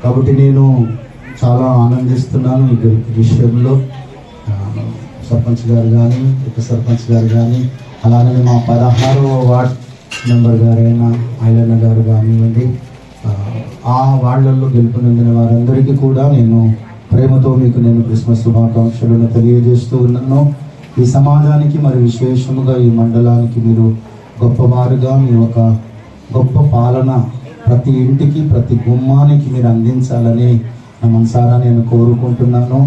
కాబట్టి నేను చాలా ఆనందిస్తున్నాను ఈ గెలుపు విషయంలో. సర్పంచ్ గారు కానీ, ఉప సర్పంచ్ గారు కానీ, అలానే మా 16వ వార్డ్ మెంబర్ గారైన ఐలన్న గారు కానివ్వండి, ఆ వార్డులలో గెలుపొందిన వారందరికీ కూడా నేను ప్రేమతో మీకు నేను క్రిస్మస్ శుభాకాంక్షలను తెలియజేస్తూ ఉన్నాను. ఈ సమాజానికి మరి విశేషముగా ఈ మండలానికి మీరు గొప్పవారుగా మీ ఒక గొప్ప పాలన ప్రతి ఇంటికి ప్రతి గుమ్మానికి మీరు అందించాలని నా మనసారా నేను కోరుకుంటున్నాను.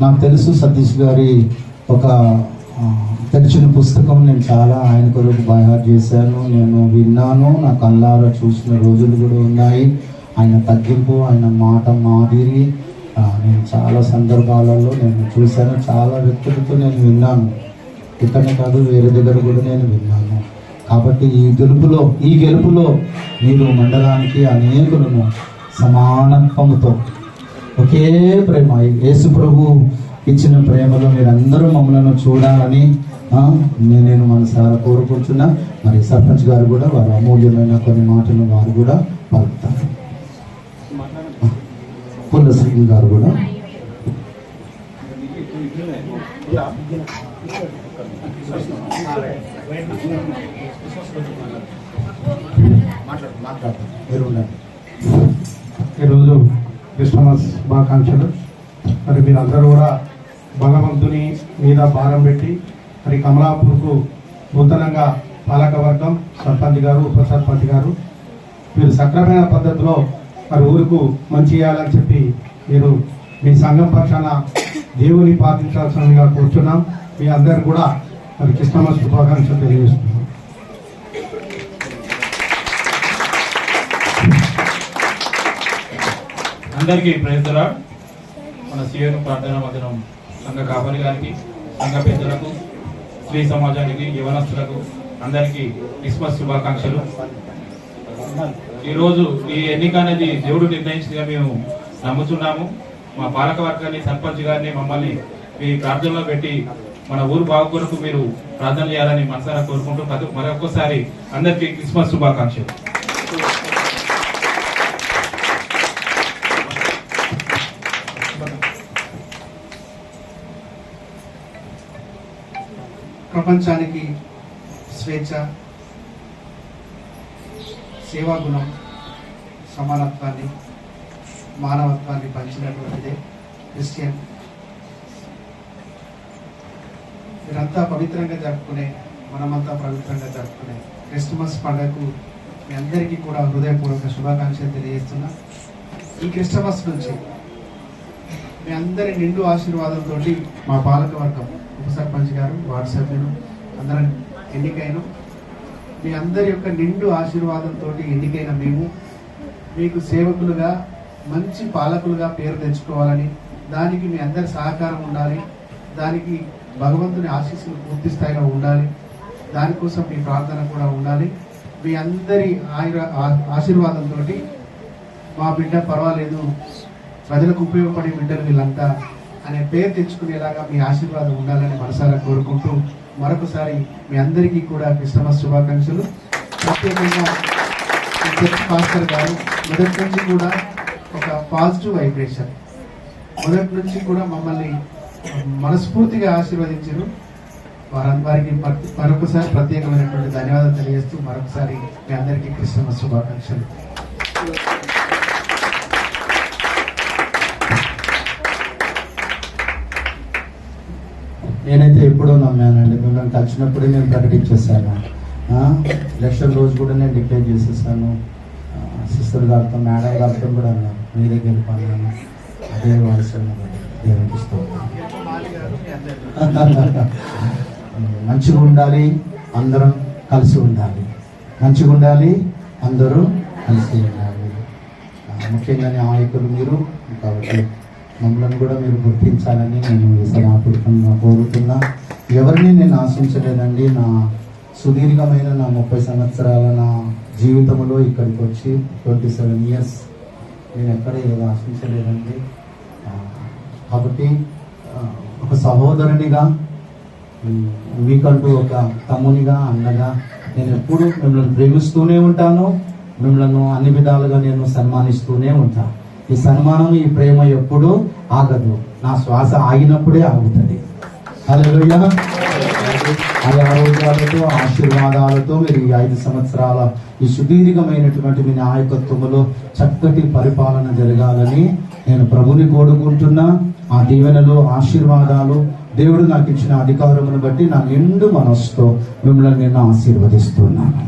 నాకు తెలుసు సతీష్ గారి ఒక తెరిచిన పుస్తకం నేను చాలా ఆయన కొరకు బైహార్ట్ చేశాను, నేను విన్నాను, నా కళ్ళారా చూసిన రోజులు కూడా ఉన్నాయి. ఆయన తగ్గింపు, ఆయన మాట మాదిరి నేను చాలా సందర్భాలలో నేను చూశాను. చాలా వ్యక్తులతో నేను విన్నాను, ఇక్కడనే కాదు వేరే దగ్గర కూడా నేను విన్నాను. కాబట్టి ఈ గెలుపులో మీరు మండలానికి అనేకులను సమానత్వముతో ఒకే ప్రేమ, యేసు ప్రభు ఇచ్చిన ప్రేమలో మీరందరూ మమ్మల్ని చూడాలని నేను మనసారా కోరుకుంటున్నా. మరి సర్పంచ్ గారు కూడా వారు అమూల్యమైన కొన్ని మాటలు వారు కూడా పలుకుతారు. పుల్ల శ్రీ గారు కూడా ఈరోజు క్రిస్మస్ శుభాకాంక్షలు. మరి మీరందరూ కూడా భగవంతుని మీద భారం పెట్టి మరి కమలాపూర్కు నూతనంగా పాలకవర్గం, సర్పంచ్ గారు, ఉప సర్పంచ్ గారు మీరు సక్రమైన పద్ధతిలో మరి ఊరుకు మంచి చేయాలని చెప్పి మీరు మీ సంఘం పక్షాన దేవుని పాటించాల్సిందిగా కూర్చున్నాం. మీ అందరు కూడా మరి క్రిస్మస్ శుభాకాంక్షలు తెలియజేస్తున్నాం. అందరికీ ప్రైజ్ ది లార్డ్. మన సీఎం ప్రార్థన మందిరం సంఘ కాపరి గారికి, సంఘ పెద్దలకు, స్త్రీ సమాజానికి, యవనస్తులకు అందరికీ క్రిస్మస్ శుభాకాంక్షలు. ఈరోజు ఈ ఎన్నిక అనేది దేవుడు నిర్ణయించిందిగా మేము నమ్ముతున్నాము. మా పాలక వర్గాన్ని, సర్పంచ్ గారిని, మమ్మల్ని మీ ప్రార్థనలో పెట్టి మన ఊరు బాగు కొరకు మీరు ప్రార్థన చేయాలని మనసారా కోరుకుంటూ మరొకసారి అందరికీ క్రిస్మస్ శుభాకాంక్షలు. ప్రపంచానికి స్వేచ్ఛ, సేవాగుణం, సమానత్వాన్ని, మానవత్వాన్ని పంచినటువంటిదే క్రిస్టియన్. మీరంతా పవిత్రంగా జరుపుకునే, మనమంతా పవిత్రంగా జరుపుకునే క్రిస్మస్ పండుగకు మీ అందరికీ కూడా హృదయపూర్వక శుభాకాంక్షలు తెలియజేస్తున్నా. ఈ క్రిస్మస్ నుంచి మీ అందరి నిండు ఆశీర్వాదంతో మా పాలకవర్గం, ఉప సర్పంచ్ గారు, వార్డు సభ్యులు అందరం ఎన్నికైన మీ అందరి యొక్క నిండు ఆశీర్వాదంతో ఎన్నికైన మేము మీకు సేవకులుగా, మంచి పాలకులుగా పేరు తెచ్చుకోవాలని, దానికి మీ అందరి సహకారం ఉండాలి, దానికి భగవంతుని ఆశీస్సులు పూర్తి స్థాయిలో ఉండాలి, దానికోసం మీ ప్రార్థన కూడా ఉండాలి. మీ అందరి ఆశీర్వాదంతో మా బిడ్డ పర్వాలేదు, ప్రజలకు ఉపయోగపడే బిడ్డలు వీళ్ళంతా అనే పేరు తెచ్చుకునేలాగా మీ ఆశీర్వాదం ఉండాలని మనసారా కోరుకుంటూ మరొకసారి మీ అందరికీ కూడా క్రిస్మస్ శుభాకాంక్షలు. ప్రత్యేకంగా చర్చ్ పాస్టర్ గారు మొదటి నుంచి కూడా ఒక పాజిటివ్ వైబ్రేషన్, మొదటి నుంచి కూడా మమ్మల్ని మనస్ఫూర్తిగా ఆశీర్వదించారు. వారికి మరొకసారి ప్రత్యేకమైనటువంటి ధన్యవాదాలు తెలియజేస్తూ మరొకసారి మీ అందరికీ క్రిస్మస్ శుభాకాంక్షలు. నేనైతే ఎప్పుడో నమ్మానండి, మిమ్మల్ని కలిసినప్పుడే నేను ప్రకటించేసాను. ఎలక్షన్ రోజు కూడా నేను డిక్లేర్ చేసేసాను. సిస్టర్ గారితో, మేడం గారితో కూడా అన్నాను, మీరే గెలిపాను. అదే వారసత్వం దేవునికి మంచిగా ఉండాలి, అందరం కలిసి ఉండాలి, మంచిగా ఉండాలి, అందరూ కలిసి ఉండాలి. ముఖ్యంగా నాయకులు మీరు, కాబట్టి మమ్మల్ని కూడా మీరు గుర్తించాలని నేను ఈ సభాపూర్వకంగా కోరుతున్నా. ఎవరిని నేను ఆశించలేదండి. నా సుదీర్ఘమైన నా 30 సంవత్సరాల నా జీవితంలో ఇక్కడికి వచ్చి 27 years నేను ఎక్కడ ఏదో ఆశించలేదండి. కాబట్టి ఒక సహోదరునిగా, మీకంటూ ఒక తమ్మునిగా, అన్నగా నేను ఎప్పుడు మిమ్మల్ని ప్రేమిస్తూనే ఉంటాను. మిమ్మల్ని అన్ని విధాలుగా నేను సన్మానిస్తూనే ఉంటాను. ఈ సన్మానం, ఈ ప్రేమ ఎప్పుడూ ఆగదు. నా శ్వాస ఆగినప్పుడే ఆగుతుంది. హల్లెలూయా. అది ఆరోగ్యాలతో, ఆశీర్వాదాలతో మీరు ఈ 5 సంవత్సరాల ఈ సుదీర్ఘమైనటువంటి మీ నాయకత్వములో చక్కటి పరిపాలన జరగాలని నేను ప్రభుని కోరుకుంటున్నా. ఆ దీవెనలు, ఆశీర్వాదాలు, దేవుడు నాకు ఇచ్చిన అధికారమును బట్టి నా నిండు మనస్సుతో మిమ్మల్ని నేను ఆశీర్వదిస్తున్నాను.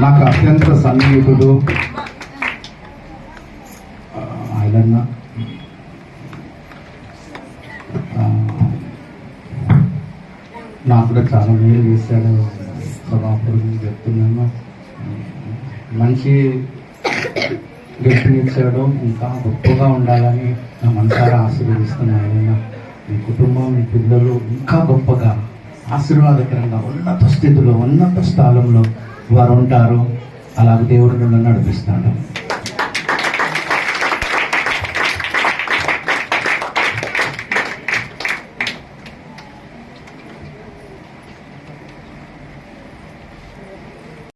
నాకు అత్యంత సన్నిహితుడు ఆయన. నాకు కూడా చాలా మేలు చేశాడు. సభాపూర్వం చెప్తున్నాను. మంచి గెలుపునిచ్చాడు. ఇంకా గొప్పగా ఉండాలని నా మనసారా ఆశీర్వదిస్తున్నాను. ఆయన, మీ కుటుంబం, మీ పిల్లలు ఇంకా గొప్పగా ఆశీర్వాదకరంగా ఉన్నత స్థితిలో, ఉన్నత స్థానంలో వారు ఉంటారు. అలాగే దేవుడు నన్ను నడిపిస్తాడు.